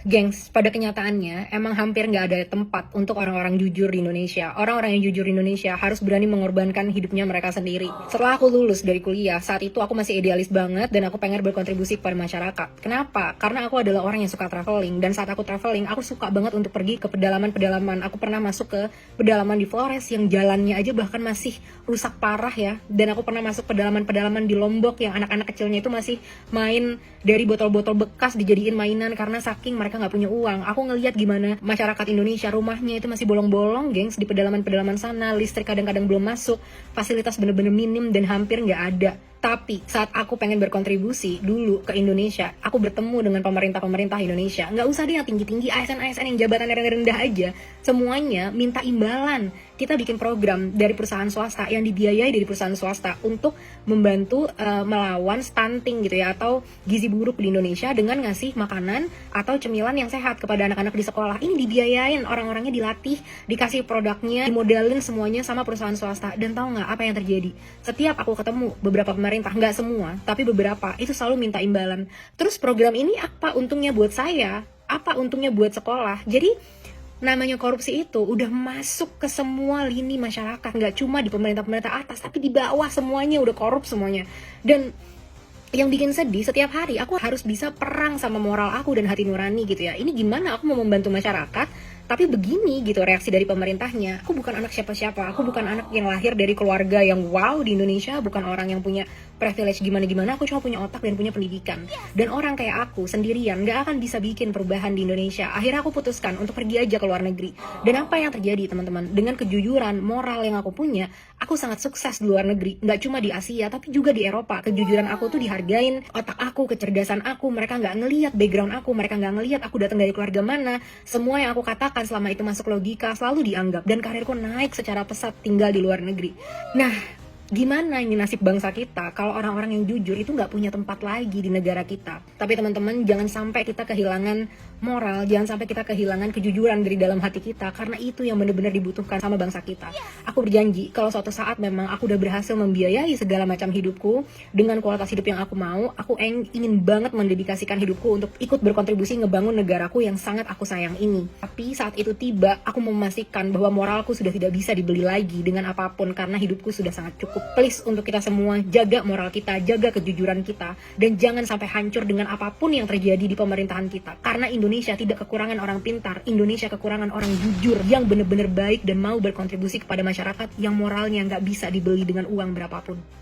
Gengs, pada kenyataannya emang hampir nggak ada tempat untuk orang-orang jujur di Indonesia. Orang-orang yang jujur di Indonesia harus berani mengorbankan hidupnya mereka sendiri. Setelah aku lulus dari kuliah, saat itu aku masih idealis banget dan aku pengen berkontribusi kepada masyarakat. Kenapa? Karena aku adalah orang yang suka traveling, dan saat aku traveling, aku suka banget untuk pergi ke pedalaman-pedalaman. Aku pernah masuk ke pedalaman di Flores yang jalannya aja bahkan masih rusak parah ya. Dan aku pernah masuk pedalaman-pedalaman di Lombok yang anak-anak kecilnya itu masih main dari botol-botol bekas dijadiin mainan karena saking mereka nggak punya uang. Aku ngelihat gimana masyarakat Indonesia rumahnya itu masih bolong-bolong, gengs, di pedalaman-pedalaman sana. Listrik kadang-kadang belum masuk, fasilitas bener-bener minim dan hampir nggak ada. Tapi saat aku pengen berkontribusi dulu ke Indonesia, aku bertemu dengan pemerintah-pemerintah Indonesia. Nggak usah deh yang tinggi-tinggi, ASN-ASN yang jabatannya rendah aja. Semuanya minta imbalan. Kita bikin program dari perusahaan swasta yang dibiayai dari perusahaan swasta untuk membantu melawan stunting gitu ya, atau gizi buruk di Indonesia dengan ngasih makanan atau cemilan yang sehat kepada anak-anak di sekolah. Ini dibiayain, orang-orangnya dilatih, dikasih produknya, dimodalin semuanya sama perusahaan swasta. Dan tahu nggak apa yang terjadi? Setiap aku ketemu beberapa pemerintah, nggak semua, tapi beberapa, itu selalu minta imbalan. Terus program ini apa untungnya buat saya? Apa untungnya buat sekolah? Jadi namanya korupsi itu udah masuk ke semua lini masyarakat, nggak cuma di pemerintah-pemerintah atas, tapi di bawah semuanya udah korup semuanya. Dan yang bikin sedih, setiap hari aku harus bisa perang sama moral aku dan hati nurani gitu ya. Ini gimana aku mau membantu masyarakat, tapi begini gitu reaksi dari pemerintahnya. Aku bukan anak siapa-siapa, aku bukan anak yang lahir dari keluarga yang wow di Indonesia, bukan orang yang punya privilege gimana-gimana, aku cuma punya otak dan punya pendidikan. Dan orang kayak aku sendirian gak akan bisa bikin perubahan di Indonesia. Akhirnya aku putuskan untuk pergi aja ke luar negeri. Dan apa yang terjadi teman-teman? Dengan kejujuran moral yang aku punya, aku sangat sukses di luar negeri. Gak cuma di Asia, tapi juga di Eropa. Kejujuran aku tuh dihargain, otak aku, kecerdasan aku, mereka gak ngelihat background aku, mereka gak ngelihat aku datang dari keluarga mana. Semua yang aku katakan selama itu masuk logika selalu dianggap, dan karirku naik secara pesat tinggal di luar negeri. Nah, gimana ini nasib bangsa kita kalau orang-orang yang jujur itu nggak punya tempat lagi di negara kita? Tapi teman-teman, jangan sampai kita kehilangan moral, jangan sampai kita kehilangan kejujuran dari dalam hati kita, karena itu yang benar-benar dibutuhkan sama bangsa kita. Aku berjanji kalau suatu saat memang aku udah berhasil membiayai segala macam hidupku dengan kualitas hidup yang aku mau, aku ingin banget mendedikasikan hidupku untuk ikut berkontribusi ngebangun negaraku yang sangat aku sayang ini. Tapi saat itu tiba, aku memastikan bahwa moralku sudah tidak bisa dibeli lagi dengan apapun, karena hidupku sudah sangat cukup. Please, untuk kita semua, jaga moral kita, jaga kejujuran kita, dan jangan sampai hancur dengan apapun yang terjadi di pemerintahan kita. Karena Indonesia tidak kekurangan orang pintar, Indonesia kekurangan orang jujur yang benar-benar baik dan mau berkontribusi kepada masyarakat, yang moralnya nggak bisa dibeli dengan uang berapapun.